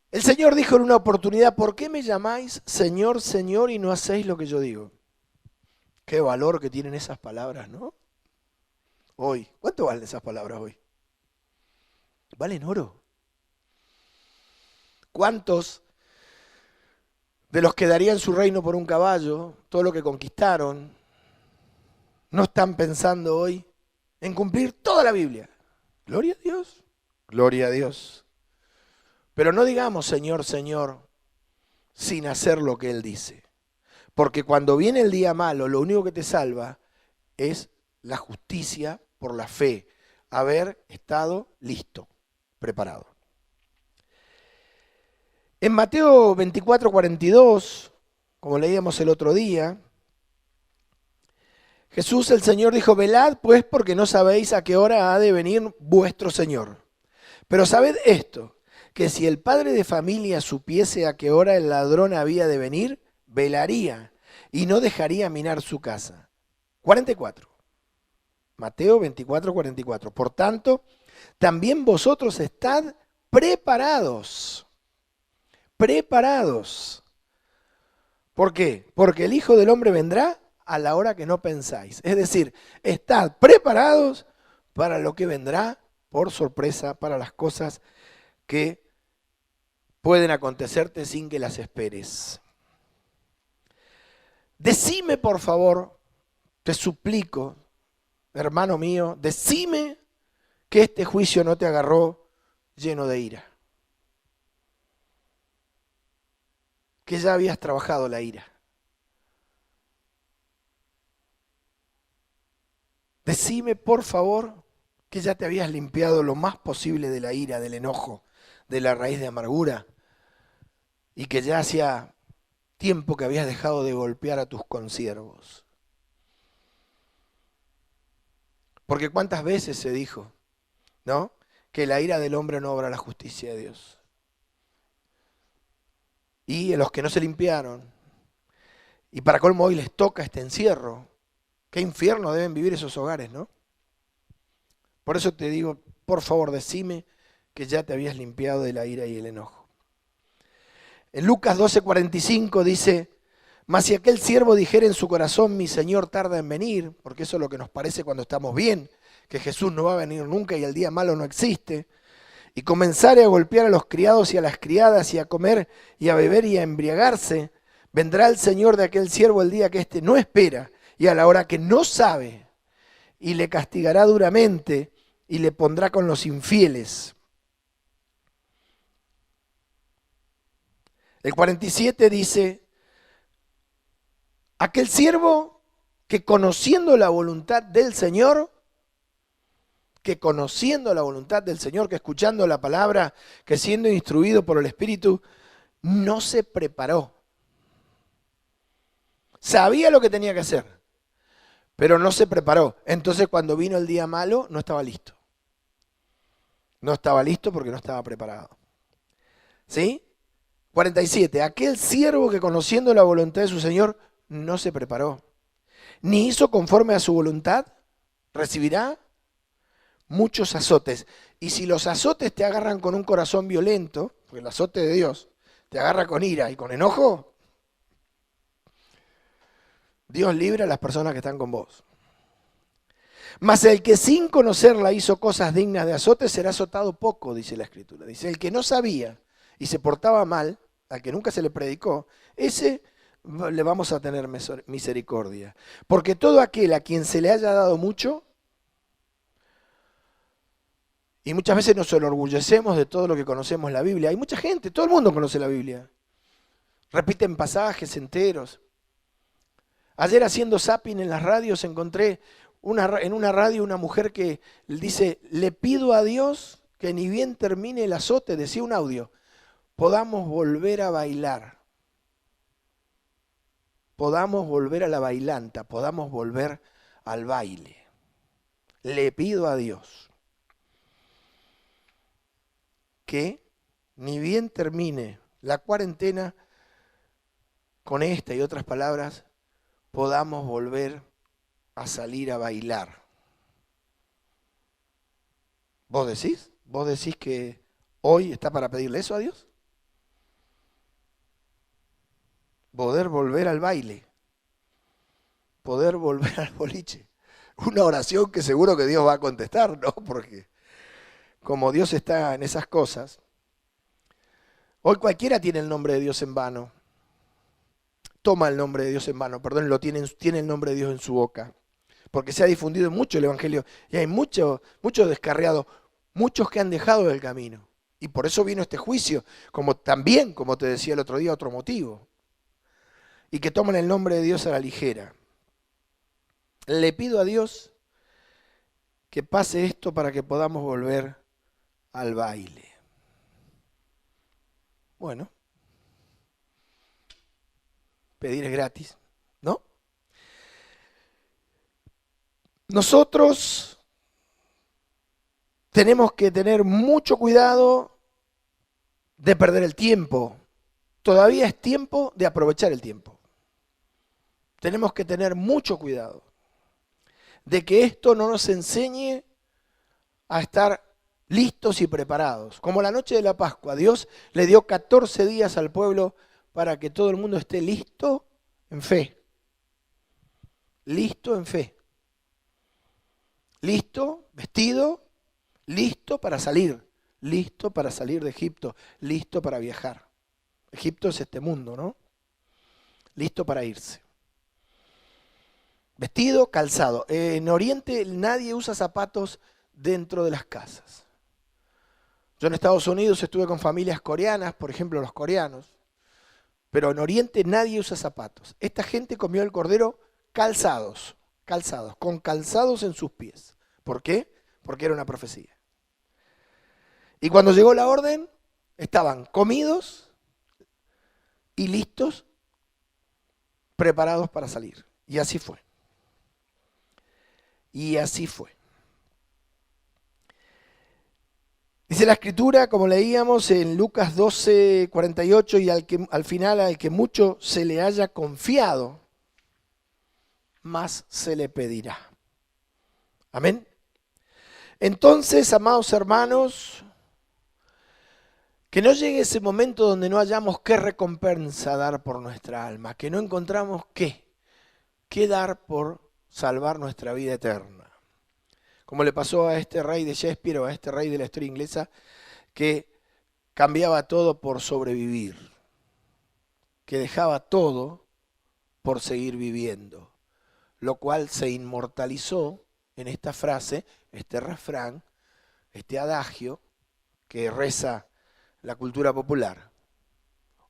El Señor dijo en una oportunidad, ¿por qué me llamáis Señor, Señor y no hacéis lo que yo digo? Qué valor que tienen esas palabras, ¿no? Hoy, ¿cuánto valen esas palabras hoy? Valen oro. ¿Cuántos de los que darían su reino por un caballo, todo lo que conquistaron, no están pensando hoy en cumplir toda la Biblia? Gloria a Dios, gloria a Dios. Pero no digamos Señor, Señor, sin hacer lo que Él dice. Porque cuando viene el día malo, lo único que te salva es la justicia por la fe. Haber estado listo, preparado. En Mateo 24:42, como leíamos el otro día, Jesús el Señor dijo, velad pues porque no sabéis a qué hora ha de venir vuestro Señor. Pero sabed esto, que si el padre de familia supiese a qué hora el ladrón había de venir, velaría y no dejaría minar su casa. 44. Mateo 24:44. Por tanto, también vosotros estad preparados. Preparados. ¿Por qué? Porque el Hijo del Hombre vendrá a la hora que no pensáis. Es decir, estad preparados para lo que vendrá por sorpresa, para las cosas que pueden acontecerte sin que las esperes. Decime, por favor, te suplico, hermano mío, decime que este juicio no te agarró lleno de ira. Que ya habías trabajado la ira. Decime, por favor, que ya te habías limpiado lo más posible de la ira, del enojo, de la raíz de amargura, y que ya hacía tiempo que habías dejado de golpear a tus consiervos. Porque cuántas veces se dijo, ¿no?, que la ira del hombre no obra la justicia de Dios. Y a los que no se limpiaron, y para colmo hoy les toca este encierro, qué infierno deben vivir esos hogares, ¿no? Por eso te digo, por favor, decime que ya te habías limpiado de la ira y el enojo. En Lucas 12:45 dice, mas si aquel siervo dijera en su corazón, mi Señor tarda en venir, porque eso es lo que nos parece cuando estamos bien, que Jesús no va a venir nunca y el día malo no existe, y comenzare a golpear a los criados y a las criadas y a comer y a beber y a embriagarse, vendrá el Señor de aquel siervo el día que éste no espera y a la hora que no sabe, y le castigará duramente y le pondrá con los infieles. El 47 dice, aquel siervo que conociendo la voluntad del Señor, que escuchando la palabra, que siendo instruido por el Espíritu, no se preparó. Sabía lo que tenía que hacer, pero no se preparó. Entonces cuando vino el día malo, no estaba listo. No estaba listo porque no estaba preparado. ¿Sí? 47. Aquel siervo que conociendo la voluntad de su Señor, no se preparó, ni hizo conforme a su voluntad, recibirá muchos azotes. Y si los azotes te agarran con un corazón violento, porque el azote de Dios te agarra con ira y con enojo, Dios libra a las personas que están con vos. Mas el que sin conocerla hizo cosas dignas de azote será azotado poco, dice la Escritura. Dice, el que no sabía y se portaba mal, al que nunca se le predicó, ese le vamos a tener misericordia. Porque todo aquel a quien se le haya dado mucho, y muchas veces nos enorgullecemos de todo lo que conocemos en la Biblia. Hay mucha gente, todo el mundo conoce la Biblia. Repiten pasajes enteros. Ayer haciendo zapping en las radios encontré en una radio una mujer que dice, le pido a Dios que ni bien termine el azote, decía un audio, podamos volver a bailar. Podamos volver a la bailanta, podamos volver al baile. Le pido a Dios que ni bien termine la cuarentena, con esta y otras palabras, podamos volver a salir a bailar. ¿Vos decís? ¿Vos decís que hoy está para pedirle eso a Dios? Poder volver al baile, poder volver al boliche. Una oración que seguro que Dios va a contestar, ¿no? Porque como Dios está en esas cosas, hoy cualquiera tiene el nombre de Dios en vano. Toma el nombre de Dios en vano, perdón, tiene el nombre de Dios en su boca. Porque se ha difundido mucho el Evangelio y hay mucho descarriado, muchos que han dejado el camino. Y por eso vino este juicio, como también, como te decía el otro día, otro motivo. Y que toman el nombre de Dios a la ligera. Le pido a Dios que pase esto para que podamos volver al baile. Bueno, pedir es gratis, ¿no? Nosotros tenemos que tener mucho cuidado de perder el tiempo. Todavía es tiempo de aprovechar el tiempo. Tenemos que tener mucho cuidado de que esto no nos enseñe a estar listos y preparados. Como la noche de la Pascua, Dios le dio 14 días al pueblo para que todo el mundo esté listo en fe. Listo en fe. Listo, vestido, listo para salir de Egipto, listo para viajar. Egipto es este mundo, ¿no? Listo para irse. Vestido, calzado. En Oriente nadie usa zapatos dentro de las casas. Yo en Estados Unidos estuve con familias coreanas, por ejemplo los coreanos, pero en Oriente nadie usa zapatos. Esta gente comió el cordero calzados, con calzados en sus pies. ¿Por qué? Porque era una profecía. Y cuando llegó la orden, estaban comidos y listos, preparados para salir. Y así fue. Y así fue. Dice la Escritura, como leíamos en Lucas 12, 48, y al final al que mucho se le haya confiado, más se le pedirá. Amén. Entonces, amados hermanos, que no llegue ese momento donde no hayamos qué recompensa dar por nuestra alma, que no encontramos qué dar por salvar nuestra vida eterna. Como le pasó a este rey de Shakespeare o a este rey de la historia inglesa que cambiaba todo por sobrevivir, que dejaba todo por seguir viviendo, lo cual se inmortalizó en esta frase, este refrán, este adagio que reza la cultura popular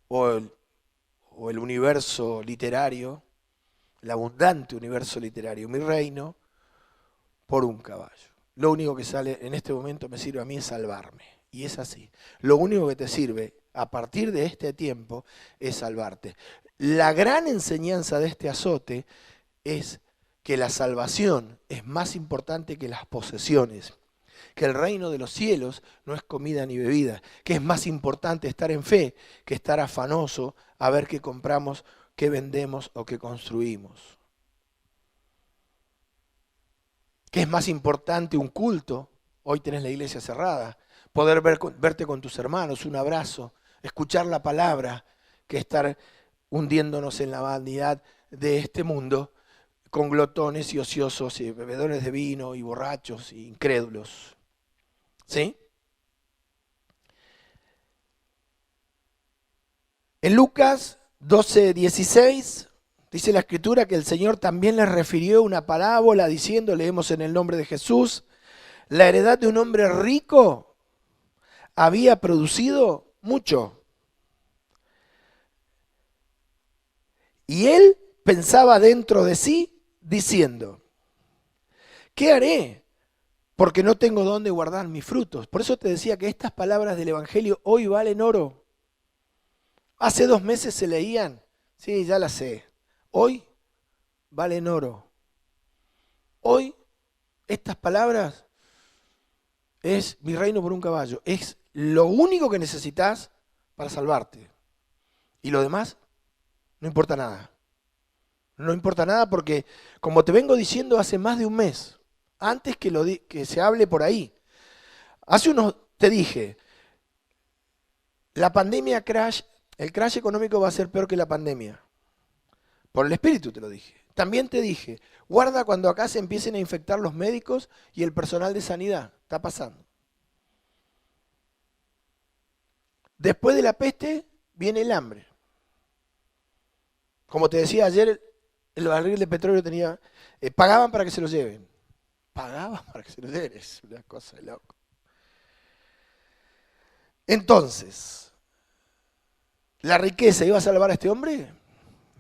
o el universo literario, el abundante universo literario, mi reino por un caballo. Lo único que sale en este momento me sirve a mí es salvarme. Y es así. Lo único que te sirve a partir de este tiempo es salvarte. La gran enseñanza de este azote es que la salvación es más importante que las posesiones, que el reino de los cielos no es comida ni bebida, que es más importante estar en fe que estar afanoso a ver qué compramos, qué vendemos o qué construimos. ¿Qué es más importante un culto? Hoy tenés la iglesia cerrada. Poder verte con tus hermanos, un abrazo, escuchar la palabra que estar hundiéndonos en la vanidad de este mundo con glotones y ociosos y bebedores de vino y borrachos y incrédulos. ¿Sí? En Lucas 12:16 dice la Escritura que el Señor también les refirió una parábola diciendo, leemos en el nombre de Jesús, la heredad de un hombre rico había producido mucho. Y él pensaba dentro de sí diciendo, ¿qué haré? Porque no tengo dónde guardar mis frutos. Por eso te decía que estas palabras del Evangelio hoy valen oro. Hace 2 meses se leían, sí, ya las sé. Hoy valen oro. Hoy estas palabras es mi reino por un caballo. Es lo único que necesitas para salvarte. Y lo demás no importa nada. No importa nada porque, como te vengo diciendo hace más de un mes, antes que se hable por ahí, te dije, la pandemia el crash económico va a ser peor que la pandemia. Por el Espíritu te lo dije. También te dije, guarda cuando acá se empiecen a infectar los médicos y el personal de sanidad. Está pasando. Después de la peste viene el hambre. Como te decía ayer, el barril de petróleo pagaban para que se lo lleven. Pagaban para que se lo lleven. Es una cosa de loco. Entonces, ¿la riqueza iba a salvar a este hombre?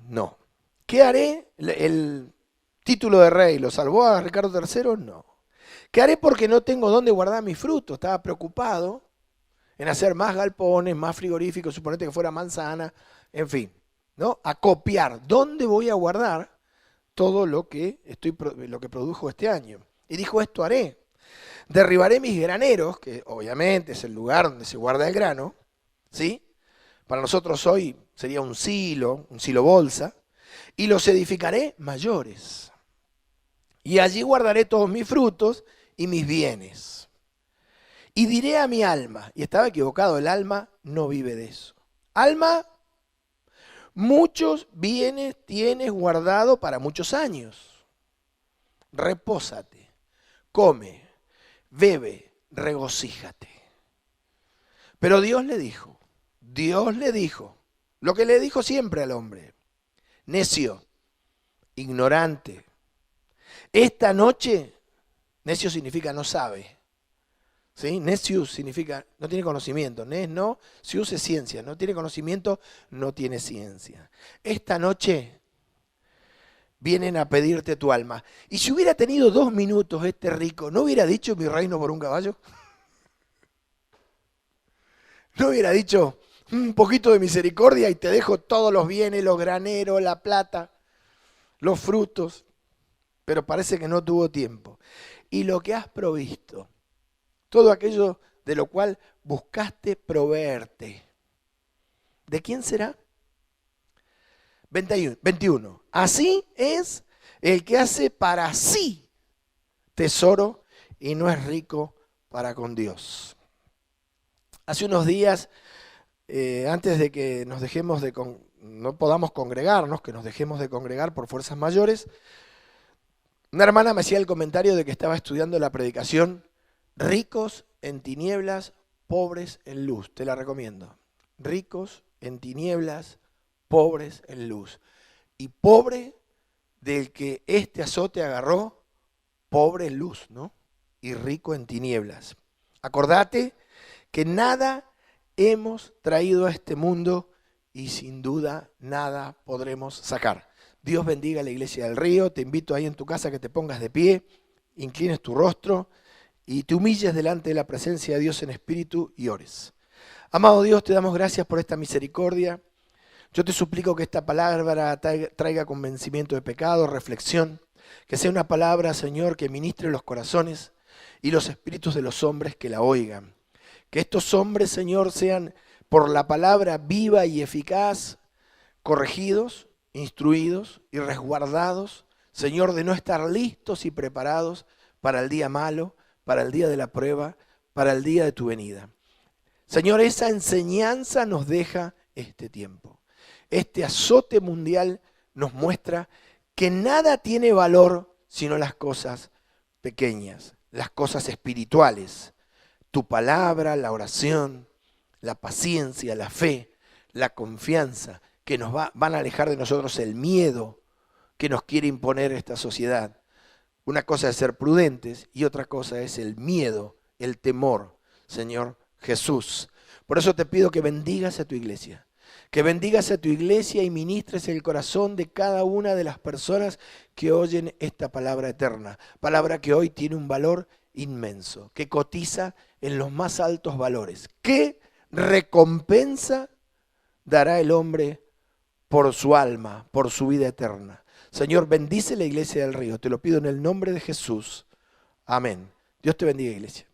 No. ¿Qué haré? El título de rey, ¿lo salvó a Ricardo III? No. ¿Qué haré porque no tengo dónde guardar mis frutos? Estaba preocupado en hacer más galpones, más frigoríficos, suponete que fuera manzana, en fin, ¿no? A copiar. ¿Dónde voy a guardar todo lo que produjo este año? Y dijo, esto haré. Derribaré mis graneros, que obviamente es el lugar donde se guarda el grano, ¿sí? Para nosotros hoy sería un silo bolsa, y los edificaré mayores. Y allí guardaré todos mis frutos y mis bienes. Y diré a mi alma, y estaba equivocado, el alma no vive de eso. Alma, muchos bienes tienes guardado para muchos años. Repósate, come, bebe, regocíjate. Pero Dios le dijo, lo que le dijo siempre al hombre, necio, ignorante. Esta noche, necio significa no sabe. ¿Sí? Necius significa no tiene conocimiento. No, sius es ciencia. No tiene conocimiento, no tiene ciencia. Esta noche vienen a pedirte tu alma. Y si hubiera tenido 2 minutos este rico, ¿no hubiera dicho mi reino por un caballo? ¿No hubiera dicho un poquito de misericordia y te dejo todos los bienes, los graneros, la plata, los frutos? Pero parece que no tuvo tiempo. Y lo que has provisto, todo aquello de lo cual buscaste proveerte, ¿de quién será? 21. Así es el que hace para sí tesoro y no es rico para con Dios. Hace unos días, antes de que no podamos congregarnos, que nos dejemos de congregar por fuerzas mayores, una hermana me hacía el comentario de que estaba estudiando la predicación Ricos en tinieblas, pobres en luz. Te la recomiendo. Ricos en tinieblas, pobres en luz. Y pobre del que este azote agarró, pobre en luz, ¿no? Y rico en tinieblas. Acordate que nada hemos traído a este mundo y sin duda nada podremos sacar. Dios bendiga a la Iglesia del Río. Te invito ahí en tu casa que te pongas de pie, inclines tu rostro y te humilles delante de la presencia de Dios en espíritu y ores. Amado Dios, te damos gracias por esta misericordia. Yo te suplico que esta palabra traiga convencimiento de pecado, reflexión, que sea una palabra, Señor, que ministre los corazones y los espíritus de los hombres que la oigan. Que estos hombres, Señor, sean por la palabra viva y eficaz, corregidos, instruidos y resguardados, Señor, de no estar listos y preparados para el día malo, para el día de la prueba, para el día de tu venida. Señor, esa enseñanza nos deja este tiempo. Este azote mundial nos muestra que nada tiene valor sino las cosas pequeñas, las cosas espirituales. Tu palabra, la oración, la paciencia, la fe, la confianza, que van a alejar de nosotros el miedo que nos quiere imponer esta sociedad. Una cosa es ser prudentes y otra cosa es el miedo, el temor, Señor Jesús. Por eso te pido que bendigas a tu iglesia. Que bendigas a tu iglesia y ministres el corazón de cada una de las personas que oyen esta palabra eterna. Palabra que hoy tiene un valor inmenso, que cotiza en los más altos valores. ¿Qué recompensa dará el hombre por su alma, por su vida eterna? Señor, bendice la iglesia del Río. Te lo pido en el nombre de Jesús. Amén. Dios te bendiga, iglesia.